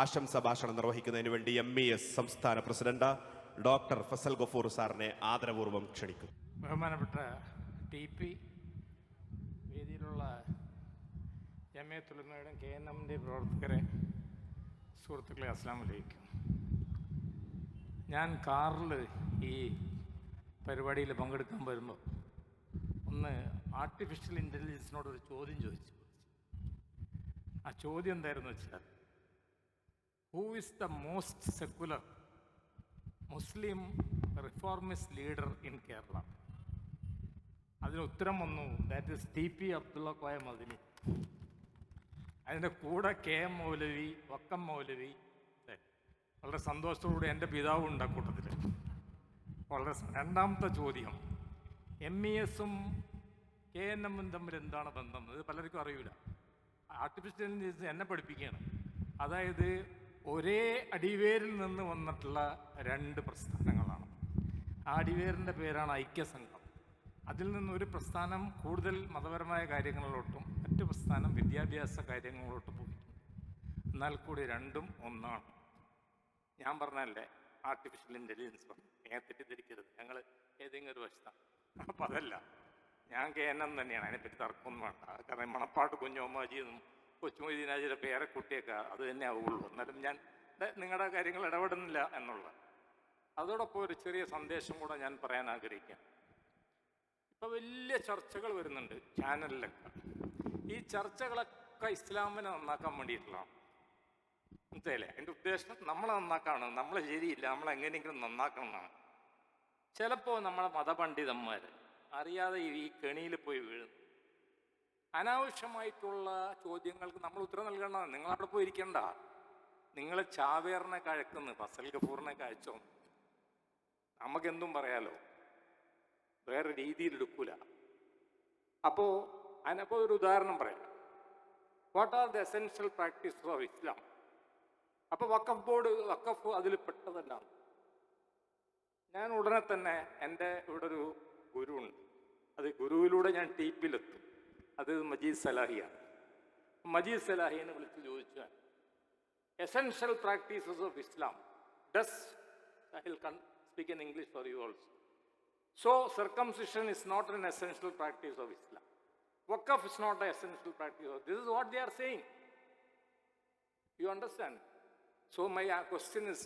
ആശംസ ഭാഷണം നിർവഹിക്കുന്നതിന് വേണ്ടി MES സംസ്ഥാന പ്രസിഡന്റ് ഡോക്ടർ ഫസൽ ഗഫൂർ സാറിനെ ആദരപൂർവ്വം ക്ഷണിക്കുന്നു. ബഹുമാനപ്പെട്ട TP, വേദിയിലുള്ള ജമിയത്തുലമയുടെ KNMന്റെ പ്രവർത്തകരെ, സുഹൃത്തുക്കളെ, അസ്സലാമു അലൈക്കും. ഞാൻ കാറിൽ ഈ പരിപാടിയിൽ പങ്കെടുക്കാൻ വരുമ്പോൾ ഒന്ന് ആർട്ടിഫിഷ്യൽ ഇൻ്റലിജൻസിനോടൊരു ചോദ്യം ചോദിച്ചു. ആ ചോദ്യം എന്തായിരുന്നു വെച്ചാൽ, who is the most secular Muslim reformist leader in Kerala? അതിന് ഉത്തരം വന്നു, that is TP Abdulla Koya Madani. അതിൻ്റെ കൂടെ KM മൗലവി, വക്കം മൗലവി. വളരെ സന്തോഷത്തോടുകൂടി എൻ്റെ പിതാവും ഉണ്ട് ആ കൂട്ടത്തിൽ. വളരെ രണ്ടാമത്തെ ചോദ്യം, MESഉം KNMഉം തമ്മിൽ എന്താണ് ബന്ധം? ഇത് പലർക്കും അറിയില്ല. ആർട്ടിഫിഷ്യൽ ഇൻ്റലിജൻസ് എന്നെ പഠിപ്പിക്കുകയാണ്. അതായത് ഒരേ അടിവേരിൽ നിന്ന് വന്നിട്ടുള്ള രണ്ട് പ്രസ്ഥാനങ്ങളാണ്. ആ അടിവേരിൻ്റെ പേരാണ് ഐക്യസംഘം. അതിൽ നിന്നൊരു പ്രസ്ഥാനം കൂടുതൽ മതപരമായ കാര്യങ്ങളിലോട്ടും മറ്റു പ്രസ്ഥാനം വിദ്യാഭ്യാസ കാര്യങ്ങളിലോട്ടും പോയി. എന്നാൽ കൂടി രണ്ടും ഒന്നാണ്. ഞാൻ പറഞ്ഞല്ലേ ആർട്ടിഫിഷ്യൽ ഇൻ്റലിജൻസ് പറഞ്ഞു, തെറ്റിദ്ധരിക്കരുത്, ഞങ്ങൾ ഏതെങ്കിലും ഒരു വശത്താണ്. അപ്പം അതല്ല, ഞാൻ KNM തന്നെയാണ്, അതിനെപ്പറ്റി തർക്കമൊന്നും വേണ്ട. കാരണം മണപ്പാട്ട് കുഞ്ഞോമാജിയെന്നും കൊച്ചുമൊയ്തീനാജിയുടെ പേരക്കുട്ടിയൊക്കെ അത് തന്നെ ആവുള്ളൂ. എന്നാലും ഞാൻ നിങ്ങളുടെ കാര്യങ്ങൾ ഇടപെടുന്നില്ല എന്നുള്ള. അതോടൊപ്പം ഒരു ചെറിയ സന്ദേശം കൂടെ ഞാൻ പറയാൻ ആഗ്രഹിക്കാം. ഇപ്പോൾ വലിയ ചർച്ചകൾ വരുന്നുണ്ട് ചാനലിലൊക്കെ. ഈ ചർച്ചകളൊക്കെ ഇസ്ലാമിനെ നന്നാക്കാൻ വേണ്ടിയിട്ടുള്ളതാണ്. മനസ്സിലായില്ലേ? എൻ്റെ ഉദ്ദേശം നമ്മളെ നന്നാക്കാണ്. നമ്മളെ ശരിയില്ല, നമ്മളെങ്ങനെയെങ്കിലും നന്നാക്കണം എന്നാണ്. ചിലപ്പോൾ നമ്മളെ മതപണ്ഡിതന്മാർ അറിയാതെ ഈ കെണിയിൽ പോയി വീഴുന്നു. അനാവശ്യമായിട്ടുള്ള ചോദ്യങ്ങൾക്ക് നമ്മൾ ഉത്തരം നൽകേണ്ടതാണ്. നിങ്ങളവിടെ പോയി ഇരിക്കണ്ട. നിങ്ങൾ ചാവേറിനെ കഴക്കുന്നു, ഫസൽ ഗഫൂറിനെ കഴിച്ചോ, നമുക്കെന്തും പറയാലോ, വേറെ രീതിയിൽ എടുക്കൂല. അപ്പോൾ അതിനപ്പോൾ ഒരു ഉദാഹരണം പറയാം. What are the essential practices of Islam? അപ്പോൾ വഖഫ് ബോർഡ്, വഖഫ് അതിൽ പെട്ടതല്ല. ഞാൻ ഉടനെ തന്നെ എൻ്റെ ഇവിടെ ഒരു ഗുരുവുണ്ട്, അത് ഗുരുവിലൂടെ ഞാൻ ടീപ്പിലെത്തും. അത് മജീദ് സലാഹിയാണ്. മജീദ് സലാഹിനെ വിളിച്ച് ചോദിച്ചു, essential practices of Islam does, I will speak in English for you also. So circumcision is not an essential practice of Islam. Waqf is not an essential practice. This is what they are saying. You understand? So my question is,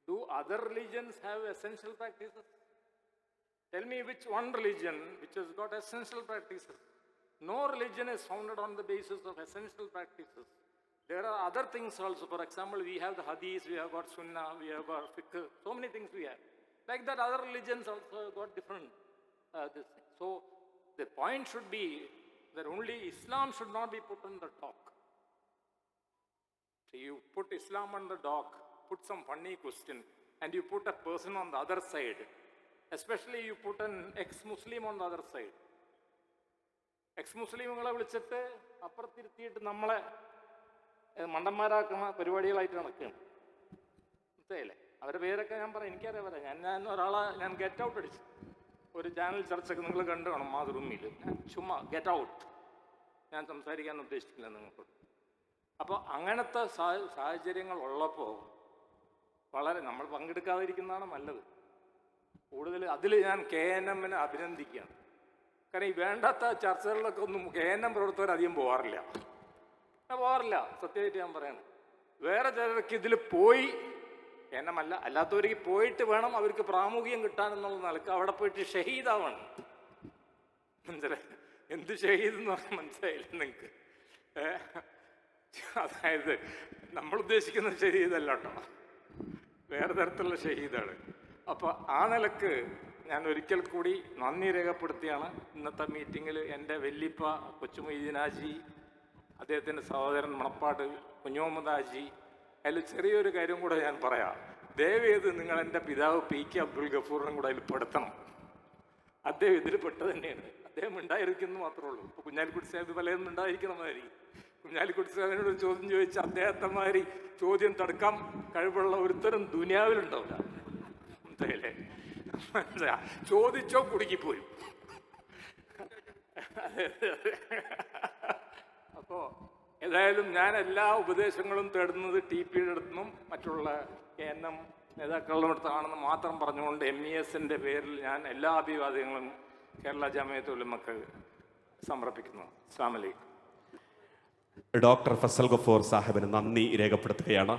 do other religions have essential practices? Tell me which one religion which has got essential practices. No religion is founded on the basis of essential practices. There are other things also. For example, we have the hadith, we have got sunnah, we have got fiqh, so many things we have. Like that, other religions also got different this thing. So the point should be that only Islam should not be put on the dock. So you put Islam on the dock, put some funny question, and you put a person on the other side. Especially you put an ex-Muslim on the other side. എക്സ്-മുസ്ലിമുകളെ വിളിച്ചിട്ട് അപ്പുറത്തിരുത്തിയിട്ട് നമ്മളെ മണ്ടന്മാരാക്കുന്ന പരിപാടികളായിട്ട് നടക്കുകയാണ്. മനസ്സിലായില്ലേ? അവരുടെ പേരൊക്കെ ഞാൻ പറയാം, എനിക്കറിയാം പറയാം. ഞാൻ ഒരാളെ ഞാൻ ഗെറ്റ് ഔട്ട് അടിച്ചു. ഒരു ചാനൽ ചർച്ചയൊക്കെ നിങ്ങൾ കണ്ടു കാണും, മാതൃഭൂമിയിൽ. ഞാൻ ചുമ്മാ ഗെറ്റ് ഔട്ട്, ഞാൻ സംസാരിക്കാൻ ഉദ്ദേശിക്കില്ല നിങ്ങൾക്ക്. അപ്പോൾ അങ്ങനത്തെ സാഹചര്യങ്ങൾ ഉള്ളപ്പോൾ വളരെ നമ്മൾ പങ്കെടുക്കാതിരിക്കുന്നതാണ് നല്ലത്. കൂടുതൽ അതിൽ ഞാൻ KNMനെ അഭിനന്ദിക്കുകയാണ്. കാരണം ഈ വേണ്ടാത്ത ചർച്ചകളിലൊക്കെ ഒന്നും KNM പ്രവർത്തകർ അധികം പോകാറില്ല. സത്യമായിട്ട് ഞാൻ പറയണം. വേറെ ചിലർക്ക് ഇതിൽ പോയി, KNM അല്ല, അല്ലാത്തവർക്ക് പോയിട്ട് വേണം അവർക്ക് പ്രാമുഖ്യം കിട്ടാനെന്നുള്ള നിലക്ക് അവിടെ പോയിട്ട് ഷഹീദാവണം. മനസ്സിലായി? എന്ത് ഷഹീദ് എന്ന് പറഞ്ഞാൽ മനസ്സിലായില്ല നിങ്ങൾക്ക്? അതായത് നമ്മൾ ഉദ്ദേശിക്കുന്ന ഷഹീദല്ല കേട്ടോ, വേറെ തരത്തിലുള്ള ഷഹീദാണ്. അപ്പോൾ ആ നിലക്ക് ഞാൻ ഒരിക്കൽ കൂടി നന്ദി രേഖപ്പെടുത്തിയാണ് ഇന്നത്തെ മീറ്റിങ്ങിൽ എൻ്റെ വല്യപ്പ കൊച്ചുമൊയ്തീനാജി, അദ്ദേഹത്തിൻ്റെ സഹോദരൻ മണപ്പാട്ട് കുഞ്ഞോമദ് ഹാജി. അതിൽ ചെറിയൊരു കാര്യം കൂടെ ഞാൻ പറയാം. ദയവേത് നിങ്ങൾ എൻ്റെ പിതാവ് PK അബ്ദുൽ ഗഫൂറിനും കൂടെ അതിൽ പെടുത്തണം. അദ്ദേഹം ഇതിൽ പെട്ടത് തന്നെയാണ്. അദ്ദേഹം ഉണ്ടായിരിക്കുന്നു മാത്രമേ ഉള്ളൂ. ഇപ്പോൾ കുഞ്ഞാലിക്കുട്ടി സാഹിബ് പലരും ഉണ്ടായിരിക്കണമായിരിക്കും. കുഞ്ഞാലിക്കുട്ടി സാഹിബിനോട് ചോദ്യം ചോദിച്ച് അദ്ദേഹത്തെ മാതിരി ചോദ്യം തടുക്കാൻ കഴിവുള്ള ഒരുത്തരും ദുനിയാവിലുണ്ടാവില്ല. മനസ്സിലായില്ലേ? ചോദിച്ചോ കുടുങ്ങിപ്പോരും. അപ്പോൾ ഏതായാലും ഞാൻ എല്ലാ ഉപദേശങ്ങളും തേടുന്നത് TPയുടെ അടുത്തുനിന്നും മറ്റുള്ള KNM നേതാക്കളുടെ അടുത്താണെന്ന് മാത്രം പറഞ്ഞുകൊണ്ട് MESൻ്റെ പേരിൽ ഞാൻ എല്ലാ അഭിവാദ്യങ്ങളും കേരള ജമാഅത്തെ ഉലമക്ക് സമർപ്പിക്കുന്നു. അസ്സലാമു അലൈക്കും. ഡോക്ടർ ഫസൽ ഗഫൂർ സാഹിബിന് നന്ദി രേഖപ്പെടുത്തുകയാണ്.